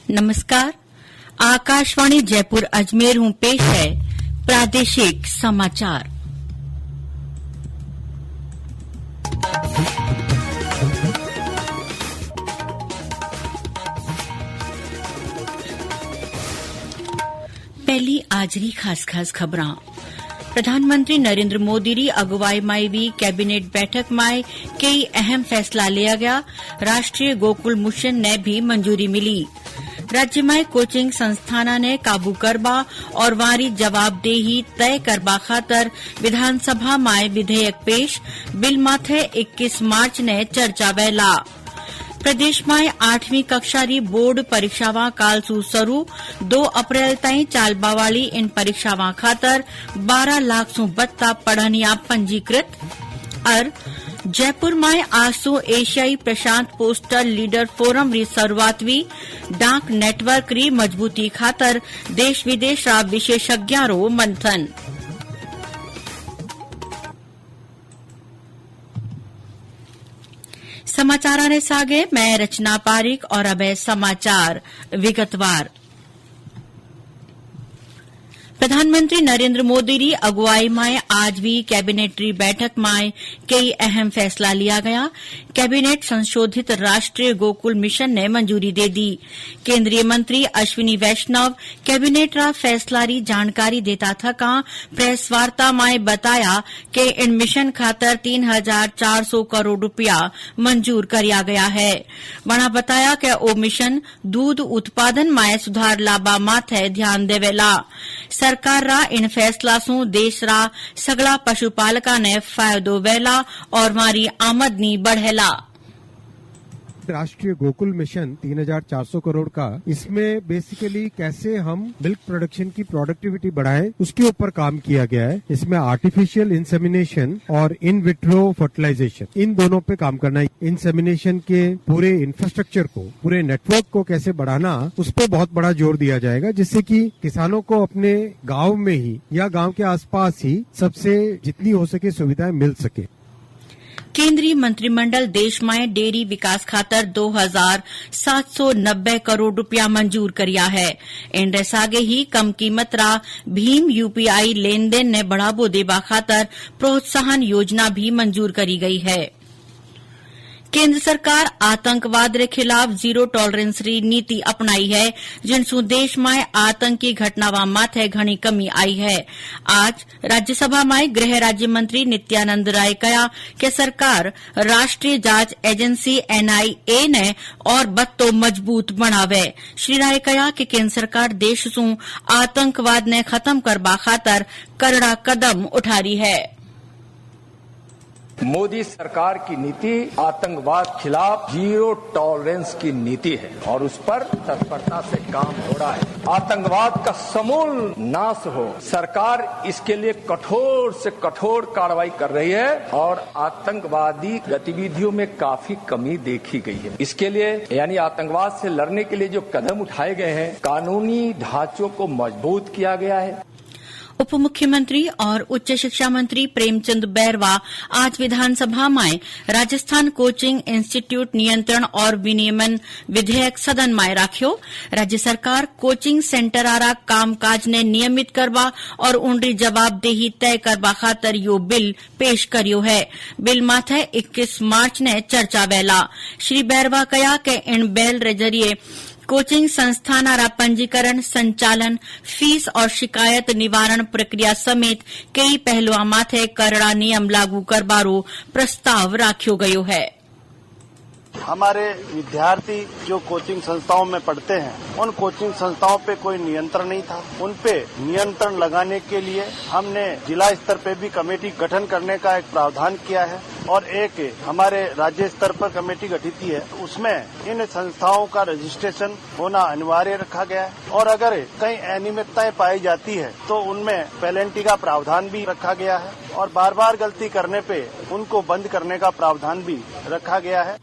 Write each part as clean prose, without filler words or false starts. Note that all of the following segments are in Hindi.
नमस्कार। आकाशवाणी जयपुर अजमेर हूं, पेश है प्रादेशिक समाचार। पहली आजरी खास खबरां। प्रधानमंत्री नरेंद्र मोदी री अगुवाई में भी कैबिनेट बैठक में कई अहम फैसला लिया गया। राष्ट्रीय गोकुल मिशन ने भी मंजूरी मिली। राज्य में कोचिंग संस्थाना ने काबू करबा और वारी जवाबदेही तय करबा खातर विधानसभा में विधेयक पेश। बिल माथे 21 मार्च ने चर्चा वेला। प्रदेश में 8वीं कक्षा री बोर्ड परीक्षावां काल सु शुरू। 2 अप्रैल ताईं चालबा वाली इन परीक्षावां खातर 12 लाख सु बत्ता पढ़निया पंजीकृत। और जयपुर में आज सु एशियाई प्रशांत पोस्टल लीडर फोरम री शुरुआत हुई। डाक नेटवर्क री मजबूती खातर देश विदेश रा विशेषज्ञां रो मंथन। समाचार ने सागे, मैं रचना पारिक और अब समाचार विगतवार। प्रधानमंत्री नरेंद्र मोदी री अगुवाई में आज भी कैबिनेट री बैठक में कई अहम फैसला लिया गया। कैबिनेट संशोधित राष्ट्रीय गोकुल मिशन ने मंजूरी दे दी। केंद्रीय मंत्री अश्विनी वैष्णव कैबिनेट रा फैसला री जानकारी देता थका प्रेस वार्ता में बताया कि इन मिशन खातर 3,400 करोड़ रुपया मंजूर करया गया है। वणा बताया कि ओ मिशन दूध उत्पादन में सुधार लाबा माथे ध्यान देवेला। सरकार रा इन फैसला सु देश रा सगला पशुपालका ने फायदो वेला और मारी आमदनी बढ़ेला। राष्ट्रीय गोकुल मिशन 3,400 करोड़ का, इसमें बेसिकली कैसे हम मिल्क प्रोडक्शन की प्रोडक्टिविटी बढ़ाएं उसके ऊपर काम किया गया है। इसमें आर्टिफिशियल इंसेमिनेशन और इन विट्रो फर्टिलाइजेशन, इन दोनों पे काम करना है। इंसेमिनेशन के पूरे इंफ्रास्ट्रक्चर को, पूरे नेटवर्क को कैसे बढ़ाना, उस पर बहुत बड़ा जोर दिया जाएगा, जिससे कि किसानों को अपने गांव में ही या गांव के आसपास ही सबसे जितनी हो सके सुविधाएं मिल सके। केंद्रीय मंत्रिमंडल देश में डेयरी विकास खातर 2,790 करोड़ रुपया मंजूर करिया है। इन सागे ही कम कीमत रा भीम यूपीआई लेन देन ने बढ़ावो देवा खातर प्रोत्साहन योजना भी मंजूर करी गई है। केंद्र सरकार आतंकवाद रे खिलाफ जीरो टॉलरेंस री नीति अपनाई है, जिनसु देश में आतंकी घटनावां माथे घणी कमी आई है। आज राज्यसभा में गृह राज्य मंत्री नित्यानंद राय कहा कि सरकार राष्ट्रीय जांच एजेंसी NIA ने और बत्तो मजबूत बनावे। श्री राय कहा कि केंद्र सरकार देश सु आतंकवाद ने खत्म करबा खातर करड़ा कदम उठा रही है। मोदी सरकार की नीति आतंकवाद खिलाफ जीरो टॉलरेंस की नीति है और उस पर तत्परता से काम हो रहा है। आतंकवाद का समूल नाश हो, सरकार इसके लिए कठोर से कठोर कार्रवाई कर रही है और आतंकवादी गतिविधियों में काफी कमी देखी गई है। इसके लिए यानी आतंकवाद से लड़ने के लिए जो कदम उठाए गए हैं, कानूनी ढांचों को मजबूत किया गया है। उप मुख्यमंत्री और उच्च शिक्षा मंत्री प्रेमचंद बैरवा आज विधानसभा में राजस्थान कोचिंग इंस्टीट्यूट नियंत्रण और विनियमन विधेयक सदन में राख्यो। राज्य सरकार कोचिंग सेंटर आरा कामकाज ने नियमित करवा और उनरी जवाबदेही तय करवा खातर यो बिल पेश करियो है। बिल माथे 21 मार्च ने चर्चा वेला। श्री बैरवा कहा कि इन बिल रे जरिए कोचिंग संस्थान रा पंजीकरण, संचालन, फीस और शिकायत निवारण प्रक्रिया समेत कई पहलुओं माथे करड़ा नियम लागू करबारो प्रस्ताव राख्यो गयो है। हमारे विद्यार्थी जो कोचिंग संस्थाओं में पढ़ते हैं, उन कोचिंग संस्थाओं पे कोई नियंत्रण नहीं था। उन पे नियंत्रण लगाने के लिए हमने जिला स्तर पे भी कमेटी गठन करने का एक प्रावधान किया है और एक हमारे राज्य स्तर पर कमेटी गठित की है। उसमें इन संस्थाओं का रजिस्ट्रेशन होना अनिवार्य रखा गया है और अगर कहीं अनियमितताएं पाई जाती है तो उनमें पेनल्टी का प्रावधान भी रखा गया है और बार बार गलती करने पे उनको बंद करने का प्रावधान भी रखा गया है।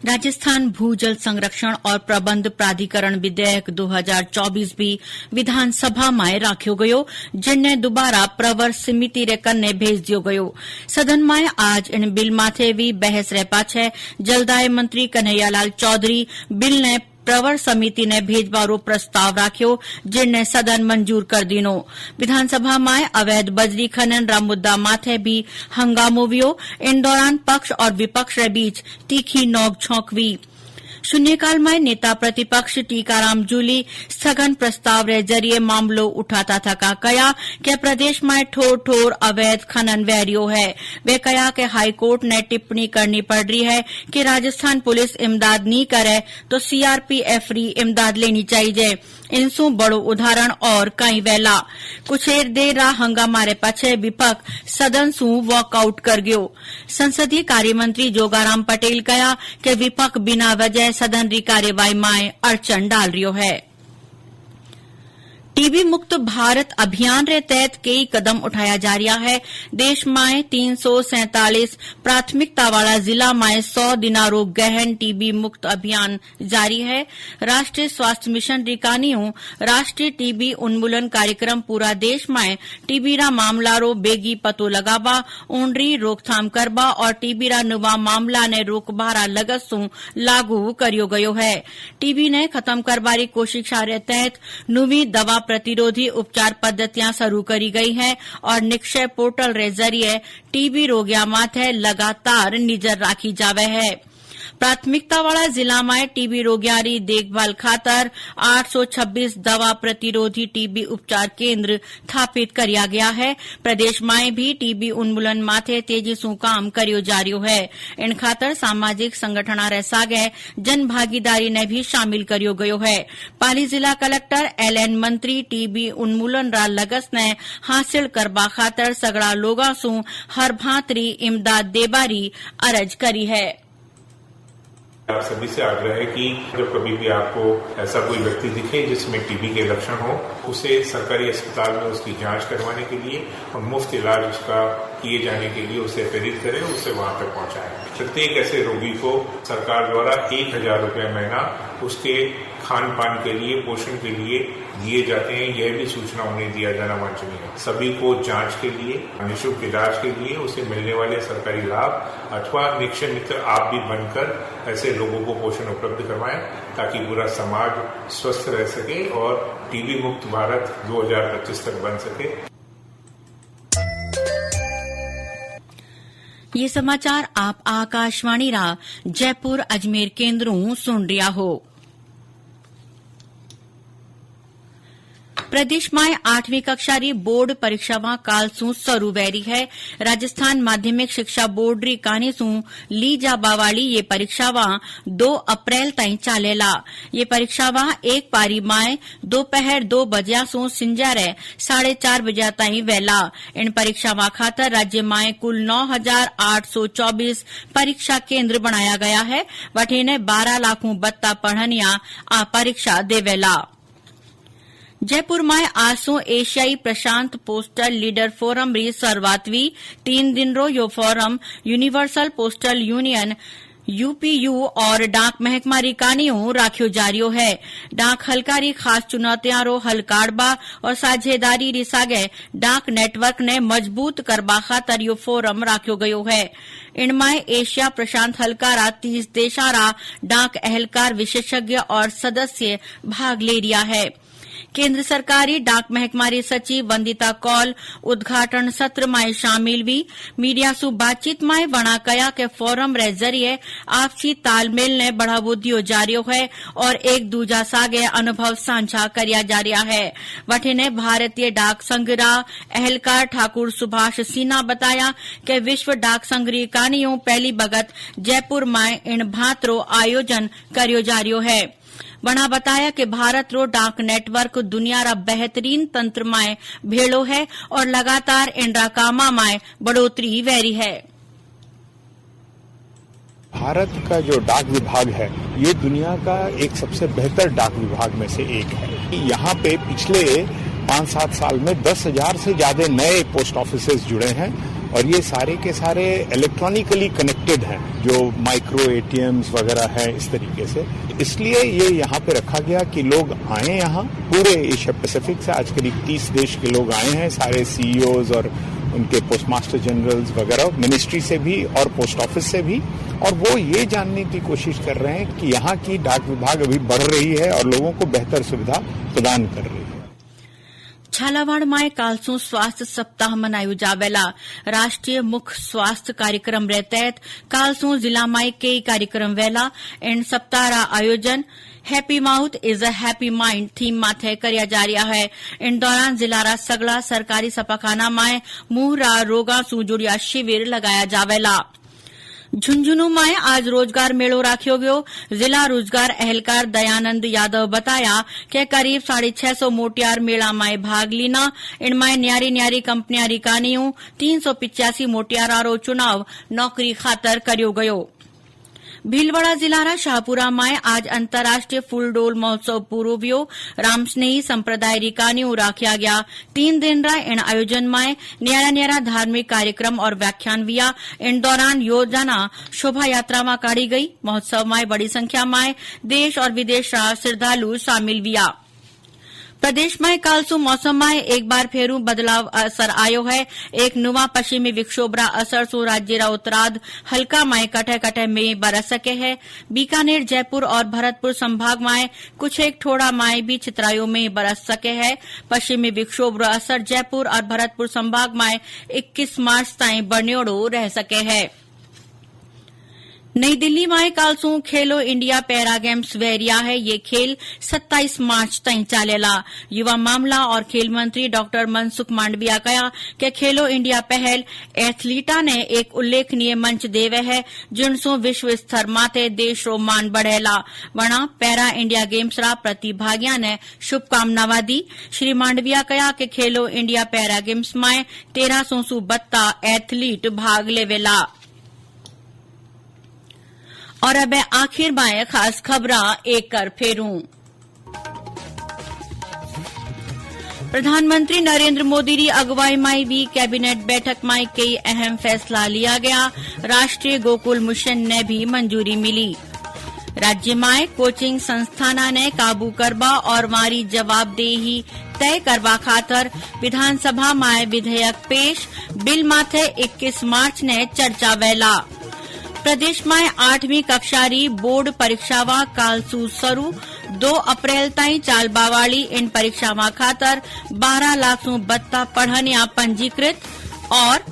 राजस्थान भूजल संरक्षण और प्रबंध प्राधिकरण विधेयक 2024 भी विधानसभा में राख्यो गयो, जिनने दोबारा प्रवर समिति रे कन्ने भेज दियो गयो। सदन में आज इन बिल माथे भी बहस रे पाछे जलदाय मंत्री कन्हैयालाल चौधरी बिल ने प्रवर समिति ने भेजबारो प्रस्ताव राख्यो जिनने सदन मंजूर कर दीनो। विधानसभा में अवैध बजरी खनन रा मुद्दा माथे भी हंगामो वियो। इन दौरान पक्ष और विपक्ष के बीच तीखी नोक झोंक हुई। शून्यकाल में नेता प्रतिपक्ष टीकाराम जूली स्थगन प्रस्ताव रे जरिए मामलो उठाता थका कया कि प्रदेश में ठोर ठोर अवैध खनन वैरियो है। वे कया कि हाईकोर्ट ने टिप्पणी करनी पड़ रही है कि राजस्थान पुलिस इमदाद नहीं करे तो सीआरपीएफ री इमदाद लेनी चाहिए। इनसू बड़ो उदाहरण और कई वेला कुछ देर रा हंगामा रे पछे विपक्ष सदन सू वॉकआउट कर गयो। संसदीय कार्यमंत्री जोगाराम पटेल कया कि विपक्ष बिना वजह सदन री कार्यवाही में अड़चन डाल रियो है। टीबी मुक्त भारत अभियान रे तहत कई कदम उठाया जा रहा है। देश में 347 प्राथमिकता वाला जिला में 100 दिनारो गहन टीबी मुक्त अभियान जारी है। राष्ट्रीय स्वास्थ्य मिशन रिकानियों राष्ट्रीय टीबी उन्मूलन कार्यक्रम पूरा देश में टीबी रा मामला रो बेगी पतो लगावा, ऊंडरी रोकथाम करबा और टीबी रा नुवा मामला ने रोकबारा लगत सू लागू करियो गयो है। टीबी ने खत्म करबारी कोशिश रे तहत नुवी दवा प्रतिरोधी उपचार पद्धतियां शुरू करी गई हैं और निक्षय पोर्टल रे जरिए टीबी रोगिया माथे लगातार निजर राखी जावे है। प्राथमिकता वाला जिला में टीबी रोगियारी देखभाल खातर 826 दवा प्रतिरोधी टीबी उपचार केंद्र स्थापित किया गया है। प्रदेश में भी टीबी उन्मूलन माथे तेजी सू काम करियो जा रही है। इन खातर सामाजिक संगठना रे सागे जन भागीदारी ने भी शामिल करियो गयो है। पाली जिला कलेक्टर एलएन मंत्री टीबी उन्मूलन रा लगस ने हासिल करबा खातर सगड़ा लोगा सू हर भांतरी इमदाद देबारी अरज करी है। आप सभी से आग्रह है कि जब कभी भी आपको ऐसा कोई व्यक्ति दिखे जिसमें टीबी के लक्षण हो, उसे सरकारी अस्पताल में उसकी जांच करवाने के लिए और मुफ्त इलाज उसका किए जाने के लिए उसे प्रेरित करें, उससे वहां तक पहुंचाएं। प्रत्येक ऐसे रोगी को सरकार द्वारा 1000 रुपये महीना उसके खान पान के लिए, पोषण के लिए दिए जाते हैं। यह भी सूचना उन्हें दिया जाना वांछनीय है। सभी को जांच के लिए, निःशुल्क इलाज के लिए उसे मिलने वाले सरकारी लाभ अथवा निक्षय मित्र आप भी बनकर ऐसे लोगों को पोषण उपलब्ध करवाएं ताकि पूरा समाज स्वस्थ रह सके और टीबी मुक्त भारत 2025 तक बन सके। ये समाचार आप आकाशवाणी रा जयपुर अजमेर केंद्रों सुन रिया हो। प्रदेश में 8वीं कक्षा री बोर्ड परीक्षावां काल सू शुरू वेरी है। राजस्थान माध्यमिक शिक्षा बोर्ड री कानी सू ली जाबा वाली ये परीक्षावां 2 अप्रैल ताईं चालेला। ये परीक्षावां एक पारी में दोपहर 2 बजे सू सिंजारे 4:30 बजे ताईं वेला। इन परीक्षावां खातर राज्य में कुल 9,824 परीक्षा केंद्र बनाया गया है। वठी ने 12 लाखों बत्ता पढ़निया आ परीक्षा देवेला। जयपुर में आज सू एशियाई प्रशांत पोस्टल लीडर फोरम री शुरुआतवी 3 दिन रो यो forum universal postal union UPU और डाक महकमा री कानियों राख्यो जारियो है। डाक हलकारी खास चुनौतियां रो हल काढ़बा और साझेदारी री सागे डाक नेटवर्क ने मजबूत करबा खातर यो फोरम राख्यो गयो है। इनमें एशिया प्रशांत हलकारा 30 देशारा डाक अहलकार विशेषज्ञ और सदस्य भाग ले रिया है। केंद्र सरकारी डाक महकमारी सचिव वंदिता कौल उद्घाटन सत्र में शामिल हुई। मीडिया सु बातचीत में वणा कया के फोरम रे जरिए आपसी तालमेल ने बढ़ावो दियो जा रही है और एक दूजा सागे अनुभव साझा करया जा रहा है। वठे ने भारतीय डाक संघ रा अहलकार ठाकुर सुभाष सिन्हा बताया कि विश्व डाक संघ री कानियों पहली बगत जयपुर में इन भांतरो आयोजन करयो जा रही है। वणा बताया कि भारत रो डाक नेटवर्क दुनिया रा बेहतरीन तंत्र में भेड़ो है और लगातार इनरा कामा में बढ़ोतरी वेरी है। भारत का जो डाक विभाग है ये दुनिया का एक सबसे बेहतर डाक विभाग में से एक है। यहाँ पे पिछले 5-7 साल में 10,000 से ज्यादा नए पोस्ट ऑफिसेज जुड़े हैं और ये सारे के सारे इलेक्ट्रॉनिकली कनेक्टेड हैं, जो माइक्रो एटीएम्स वगैरह हैं इस तरीके से। इसलिए ये यहाँ पे रखा गया कि लोग आए यहाँ, पूरे एशिया पैसिफिक से आज करीब 30 देश के लोग आए हैं, सारे सीईओज और उनके पोस्ट मास्टर जनरल्स वगैरह, मिनिस्ट्री से भी और पोस्ट ऑफिस से भी, और वो ये जानने की कोशिश कर रहे हैं कि यहाँ की डाक विभाग अभी बढ़ रही है और लोगों को बेहतर सुविधा प्रदान कर रही है। झालावाड़ कालसू स्वास्थ्य सप्ताह मनायु जावेला। राष्ट्रीय मुख्य स्वास्थ्य कार्यक्रम रे तहत कालसू जिला में कई कार्यक्रम वेला। इन सप्ताह रा आयोजन happy mouth is a happy mind theme माथे करया जा रहा है। इन दौरान जिला रा सगला सरकारी सपाखाना में मुंह रा रोगा सु जुड़िया शिविर लगाया जावेला। झुंझुनू में आज रोजगार मेलो राख्यो गयो। जिला रोजगार एहलकार दयानंद यादव बताया कि करीब 650 मोटियार मेला में भाग लीना। इनमें न्यारी न्यारी कंपनियां रिकानियों 385 मोटियारारो चुनाव नौकरी खातर कर्यो गयो। भीलवाड़ा जिला रा शाहपुरा में आज अंतर्राष्ट्रीय फूलडोल महोत्सव पूरो व्यो। रामस्नेही संप्रदाय रिकानियों राख्या गया। 3 दिन रा इन आयोजन में न्यारा न्यारा धार्मिक कार्यक्रम और व्याख्यान विया। इन दौरान योजना शोभा यात्रा में काढ़ी गई। महोत्सव में बड़ी संख्या में देश और विदेश रा श्रद्धालु शामिल विया। प्रदेश में कालसू मौसम में एक बार फेरू बदलाव असर आयो है। एक नुवा पश्चिमी विक्षोभ रा असर सु राज्य रा उत्तरार्ध हल्का में कटे कटे में बरस सके है। बीकानेर, जयपुर और भरतपुर संभाग में कुछ एक ठोड़ा में भी छितरायो में बरस सके है। पश्चिमी विक्षोभ रा असर जयपुर और भरतपुर संभाग में 21 मार्च ताईं बन्योड़ो रह सके है। नई दिल्ली में कालसू खेलो इंडिया पैरा गेम्स वेरिया है। ये खेल 27 मार्च तक चलेला। युवा मामला और खेल मंत्री डॉक्टर मनसुख मांडविया कहा कि खेलो इंडिया पहल एथलीटा ने एक उल्लेखनीय मंच देवे है, जिनसो विश्व स्तर माथे देश रो मान बढ़ेला। वणा पैरा इंडिया गेम्स रा प्रतिभागिया ने शुभकामनावा दी। श्री मांडविया कहा कि खेलो इंडिया पैरा गेम्स में 1332 एथलीट भाग लेवेला। और अब आखिर में खास खबरां एक कर फेरूं। प्रधानमंत्री नरेंद्र मोदी की अगुवाई में भी कैबिनेट बैठक में कई अहम फैसला लिया गया। राष्ट्रीय गोकुल मिशन ने भी मंजूरी मिली। राज्य में कोचिंग संस्थाना ने काबू करवा और वारी जवाबदेही तय करवा खातर विधानसभा में विधेयक पेश। बिल माथे 21 मार्च ने चर्चा वेला। प्रदेश में 8वीं कक्षा री बोर्ड परीक्षावा कालसू शुरू। 2 अप्रैल ताईं चालबावाली इन परीक्षावा खातर 12 लाख सु बत्ता पढ़निया पंजीकृत। और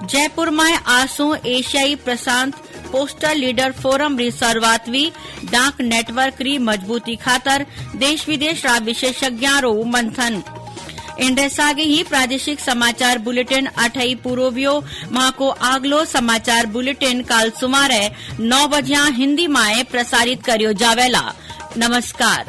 जयपुर में आसू एशियाई प्रशांत पोस्टल लीडर फोरम री शुरुआतवी। डाक नेटवर्क री मजबूती खातर देश विदेश रा विशेषज्ञों रो मंथन। इंडे सागे ही प्रादेशिक समाचार बुलेटिन 8 पूरो व्यो। मां को आगलो समाचार बुलेटिन काल सुमारे 9 बजे हिंदी में प्रसारित कर्यो जावेला। नमस्कार।